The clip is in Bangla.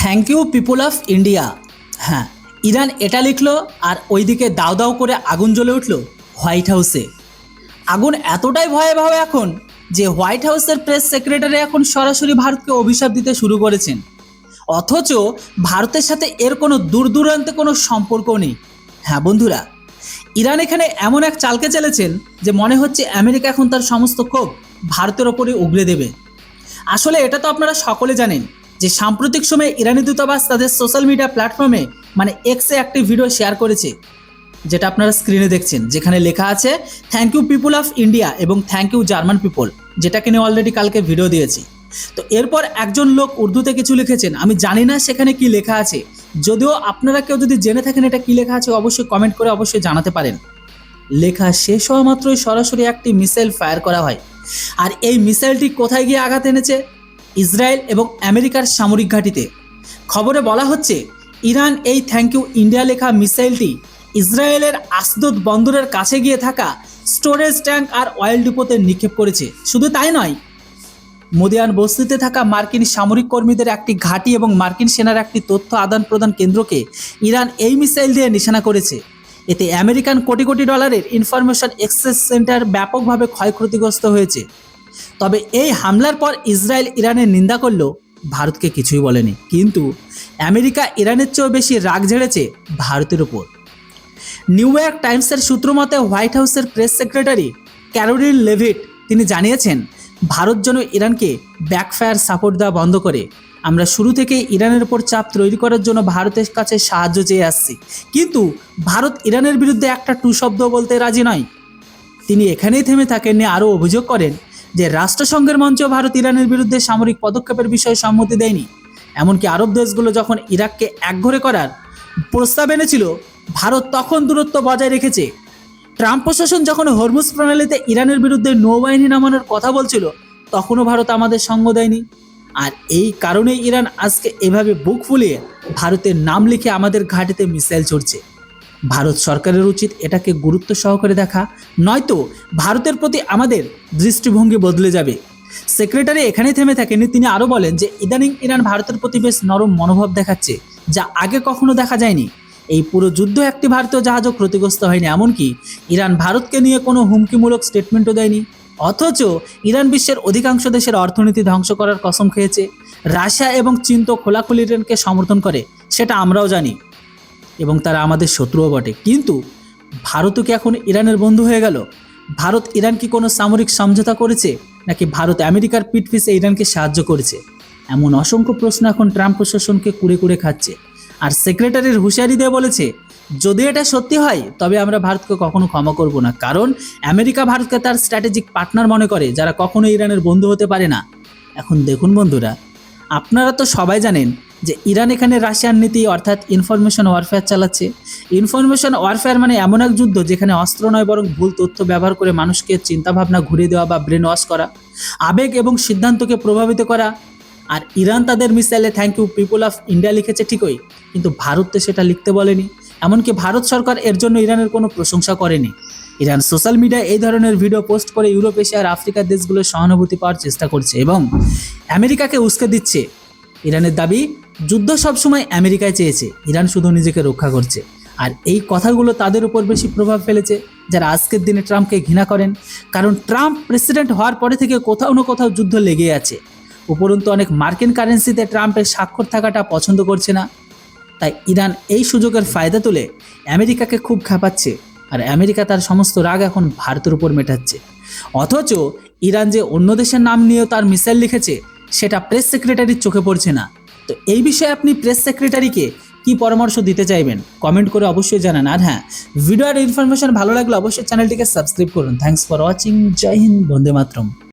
Thank you people of India. হ্যাঁ, ইরান এটা লিখলো আর ওইদিকে দাও দাও করে আগুন জ্বলে উঠলো হোয়াইট হাউসে। আগুন এতটাই ভয়াবহ এখন যে হোয়াইট হাউসের প্রেস সেক্রেটারি এখন সরাসরি ভারতকে অভিশাপ দিতে শুরু করেছেন, অথচ ভারতের সাথে এর কোনো দূর দূরান্তে কোনো সম্পর্ক নেই। হ্যাঁ বন্ধুরা, ইরান এখানে এমন এক চালকে চলেছেন যে মনে হচ্ছে আমেরিকা এখন তার সমস্ত ক্ষোভ ভারতের ওপরে উগড়ে দেবে। আসলে এটা তো আপনারা সকলে জানেন যে সাম্প্রতিক সময়ে ইরানি দূতাবাস তাদের সোশ্যাল মিডিয়া প্ল্যাটফর্মে মানে এক্সে একটি ভিডিও শেয়ার করেছে, যেটা আপনারা স্ক্রিনে দেখছেন, যেখানে লেখা আছে thank you people of India এবং থ্যাংক ইউ জার্মান পিপল, যেটাকে নিয়ে অলরেডি কালকে ভিডিও দিয়েছি। তো এরপর একজন লোক উর্দুতে কিছু লিখেছেন, আমি জানি না সেখানে কি লেখা আছে, যদিও আপনারা কেউ যদি জেনে থাকেন এটা কি লেখা আছে অবশ্যই কমেন্ট করে অবশ্যই জানাতে পারেন। লেখা শেষ হওয়া মাত্রই সরাসরি একটি মিসাইল ফায়ার করা হয়, আর এই মিসাইলটি কোথায় গিয়ে আঘাত এনেছে? ইসরায়েল এবং আমেরিকার সামরিক ঘাঁটিতে। খবরে বলা হচ্ছে ইরান এই থ্যাংক ইউ ইন্ডিয়া লেখা মিসাইলটি ইসরায়েলের আসদোদ বন্দরের কাছে গিয়ে থাকা স্টোরেজ ট্যাঙ্ক আর অয়েল ডিপোতে নিক্ষেপ করেছে। শুধু তাই নয়, মদিয়ান বস্তিতে থাকা মার্কিন সামরিক কর্মীদের একটি ঘাঁটি এবং মার্কিন সেনার একটি তথ্য আদান প্রদান কেন্দ্রকে ইরান এই মিসাইল দিয়ে নিশানা করেছে। এতে আমেরিকান কোটি কোটি ডলারের ইনফরমেশন এক্সচেঞ্জ সেন্টার ব্যাপকভাবে ক্ষয়ক্ষতিগ্রস্ত হয়েছে। তবে এই হামলার পর ইসরায়েল ইরানের নিন্দা করলেও ভারতকে কিছুই বলেনি, কিন্তু আমেরিকা ইরানের চেয়েও বেশি রাগ ঝেড়েছে ভারতের উপর। নিউ ইয়র্ক টাইমসের সূত্র মতে হোয়াইট হাউসের প্রেস সেক্রেটারি ক্যারোলিন লেভিট তিনি জানিয়েছেন, ভারত যেন ইরানকে ব্যাকফায়ার সাপোর্ট দেওয়া বন্ধ করে। আমরা শুরু থেকেই ইরানের উপর চাপ তৈরি করার জন্য ভারতের কাছে সাহায্য চেয়ে আসছি, কিন্তু ভারত ইরানের বিরুদ্ধে একটা টু শব্দ বলতে রাজি নয়। তিনি এখানেই থেমে থাকেননি, আরও অভিযোগ করেন যে রাষ্ট্রসংঘের মঞ্চেও ভারত ইরানের বিরুদ্ধে সামরিক পদক্ষেপের বিষয়ে সম্মতি দেয়নি। এমনকি আরব দেশগুলো যখন ইরাককে একঘরে করার প্রস্তাব এনেছিল, ভারত তখন দূরত্ব বজায় রেখেছে। ট্রাম্প প্রশাসন যখন হরমুজ প্রণালীতে ইরানের বিরুদ্ধে নৌবাহিনী নামানোর কথা বলছিল, তখনও ভারত আমাদের সঙ্গ দেয়নি। আর এই কারণেই ইরান আজকে এভাবে বুক ফুলিয়ে ভারতের নাম লিখে আমাদের ঘাঁটিতে মিসাইল ছড়ছে। ভারত সরকারের উচিত এটাকে গুরুত্ব সহকারে দেখা, নয়তো ভারতের প্রতি আমাদের দৃষ্টিভঙ্গি বদলে যাবে। সেক্রেটারি এখানেই থেমে থাকেনি, তিনি আরও বলেন যে ইদানিং ইরান ভারতের প্রতি বেশ নরম মনোভাব দেখাচ্ছে, যা আগে কখনো দেখা যায়নি। এই পুরো যুদ্ধ একটি ভারতীয় জাহাজও ক্ষতিগ্রস্ত হয়নি, এমনকি ইরান ভারতকে নিয়ে কোনো হুমকিমূলক স্টেটমেন্টও দেয়নি। অথচ ইরান বিশ্বের অধিকাংশ দেশের অর্থনীতি ধ্বংস করার কসম খেয়েছে। রাশিয়া এবং চীন তো খোলাখুলি ইরানকে সমর্থন করে, সেটা আমরাও জানি, এবং তারা আমাদের শত্রুও বটে। কিন্তু ভারতও কি এখন ইরানের বন্ধু হয়ে গেল? ভারত ইরান কি কোনো সামরিক সমঝোতা করেছে, নাকি ভারত আমেরিকার পিঠ পিছে ইরানকে সাহায্য করেছে? এমন অসংখ্য প্রশ্ন এখন ট্রাম্প প্রশাসনকে কুড়ে কুড়ে খাচ্ছে। আর সেক্রেটারির হুঁশিয়ারি দিয়ে বলেছে, যদি এটা সত্যি হয় তবে আমরা ভারতকে কখনো ক্ষমা করব না, কারণ আমেরিকা ভারতকে তার স্ট্র্যাটেজিক পার্টনার মনে করে, যারা কখনো ইরানের বন্ধু হতে পারে না। এখন দেখুন বন্ধুরা, আপনারা তো সবাই জানেন যে ইরান এখানে রাশিয়ার নীতি অর্থাৎ ইনফরমেশন ওয়ারফেয়ার চালাচ্ছে। ইনফরমেশন ওয়ারফেয়ার মানে এমন এক যুদ্ধ যেখানে অস্ত্র নয় বরং ভুল তথ্য ব্যবহার করে মানুষকে চিন্তাভাবনা ঘুরিয়ে দেওয়া বা ব্রেন ওয়াশ করা, আবেগ এবং সিদ্ধান্তকে প্রভাবিত করা। আর ইরান তাদের মিসাইলে thank you people of India লিখেছে ঠিকই, কিন্তু ভারত তো সেটা লিখতে বলেনি। এমনকি ভারত সরকার এর জন্য ইরানের কোনো প্রশংসা করেনি। ইরান সোশ্যাল মিডিয়ায় এই ধরনের ভিডিও পোস্ট করে ইউরোপ, এশিয়া আর আফ্রিকার দেশগুলোর সহানুভূতি পাওয়ার চেষ্টা করছে এবং আমেরিকাকে উস্কে দিচ্ছে। ইরানের দাবি, যুদ্ধ সবসময় আমেরিকায় চেয়েছে, ইরান শুধু নিজেকে রক্ষা করছে। আর এই কথাগুলো তাদের উপর বেশি প্রভাব ফেলেছে যারা আজকের দিনে ট্রাম্পকে ঘৃণা করেন, কারণ ট্রাম্প প্রেসিডেন্ট হওয়ার পরে থেকে কোথাও না কোথাও যুদ্ধ লেগে আছে। উপরন্তু অনেক মার্কিন কারেন্সিতে ট্রাম্পের স্বাক্ষর থাকাটা পছন্দ করছে না। তাই ইরান এই সুযোগের ফায়দা তুলে আমেরিকাকে খুব খাপাচ্ছে, আর আমেরিকা তার সমস্ত রাগ এখন ভারতের উপর মেটাচ্ছে। অথচ ইরান যে অন্য দেশের নাম নিয়েও তার মিসাইল লিখেছে, সেটা প্রেস সেক্রেটারির চোখে পড়ছে না। তো এই বিষয়ে আপনি প্রেস সেক্রেটারিকে কি পরামর্শ দিতে চাইবেন কমেন্ট করে অবশ্যই জানান। আর হ্যাঁ, ভিডিওর ইনফরমেশন ভালো লাগলে অবশ্যই চ্যানেলটিকে সাবস্ক্রাইব করুন। Thanks for watching. জয় হিন্দ, বন্দে মাতরম।